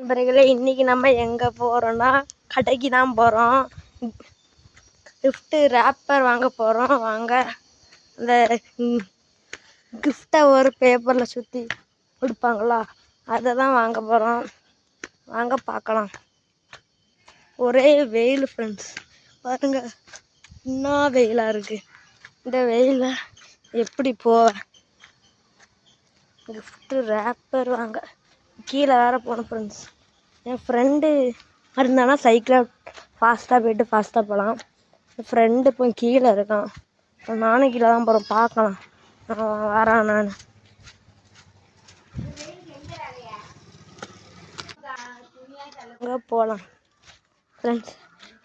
நண்பர்களே, இன்னைக்கு நம்ம எங்கே போகிறோன்னா கடைக்கு தான் போகிறோம். கிஃப்ட்டு ரேப்பர் வாங்க போகிறோம். வாங்க அந்த கிஃப்டை ஒரு பேப்பரில் சுற்றி கொடுப்பாங்களா, அதை தான் வாங்க போகிறோம். வாங்க பார்க்கலாம். ஒரே வெயில் ஃப்ரெண்ட்ஸ், பாருங்க என்ன வெயிலாக இருக்குது. இந்த வெயிலில் எப்படி கிஃப்ட்டு ரேப்பர் வாங்க கீழே வேறு போகணும் ஃப்ரெண்ட்ஸ். என் ஃப்ரெண்டு இருந்தானா சைக்கிளில் ஃபாஸ்ட்டாக போயிட்டு ஃபாஸ்ட்டாக போகலாம். என் ஃப்ரெண்டு இப்போ கீழே இருக்கான். நானும் கீழே தான் போகிறோம். பார்க்கலாம் வரான். நான் அங்கே போகலாம் ஃப்ரெண்ட்ஸ்.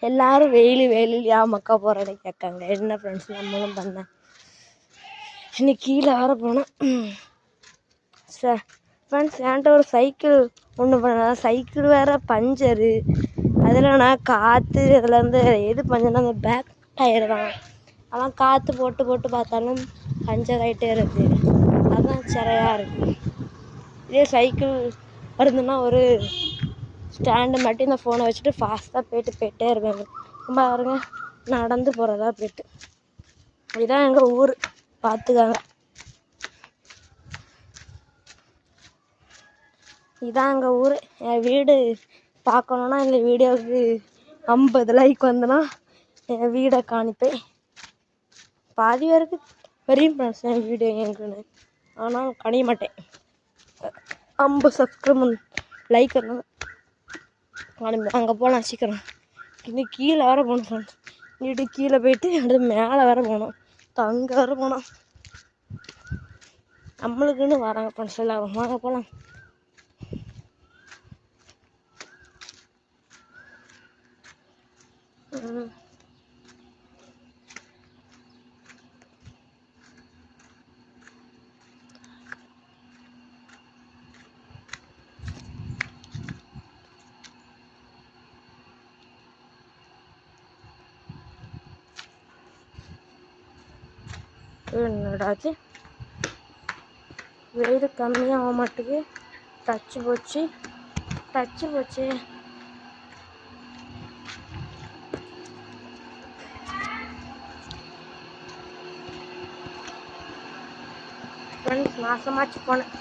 எல்லோரும் வெயில் ஏன் மக்கா போகிறேன்னு கேட்காங்க. என்ன ஃப்ரெண்ட்ஸ் நம்மளும் பண்ணேன். இன்னைக்கு கீழே வேறு போனோம் சார். ஃப்ரெண்ட்ஸ் என்கிட்ட ஒரு சைக்கிள் ஒன்று பண்ண, சைக்கிள் வேறு பஞ்சரு. அதில் நான் காற்று அதுலேருந்து எது பஞ்சர்னா அந்த பேக் டயர் தான். ஆனால் காற்று போட்டு பார்த்தாலும் பஞ்சர் ஆகிட்டே இருக்குது. அதுதான் சிறையாக இருக்குது. இதே சைக்கிள் இருந்துன்னா ஒரு ஸ்டாண்டு மட்டும் இந்த ஃபோனை வச்சுட்டு ஃபாஸ்ட்டாக போயிட்டே இருப்பேன். பாருங்க நடந்து போகிறதா போயிட்டு. இதுதான் எங்கள் ஊர், பார்த்துக்காங்க. இதான் எங்கள் ஊர். என் வீடு பார்க்கணுன்னா இந்த வீடியோவுக்கு 50 லைக் வந்தனா என் வீடை காணிப்பேன். பாதி பேருக்கு பெரிய ஃப்ரெண்ட்ஸ் என் வீடியோ எங்குன்னு, ஆனால் கணிய மாட்டேன். 50 சப்ஸ்கிரைபர் லைக் வரணும். அங்கே போகலாம் சீக்கிரம். இன்னும் கீழே வேறு போகணும் ஃப்ரெண்ட்ஸ். வீட்டு கீழே போயிட்டு அடுத்து மேலே வேறு போகணும். அங்கே வேறு போகணும். நம்மளுக்குன்னு வராங்க ஃப்ரெண்ட்ஸ் எல்லோரும். வாங்க போகலாம். என்னடாச்சு வெயில் கம்மியாக மாட்டுக்கு. டச்சு போச்சு. ஃப்ரெண்ட்ஸ் நாசமாச்சு போனேன்.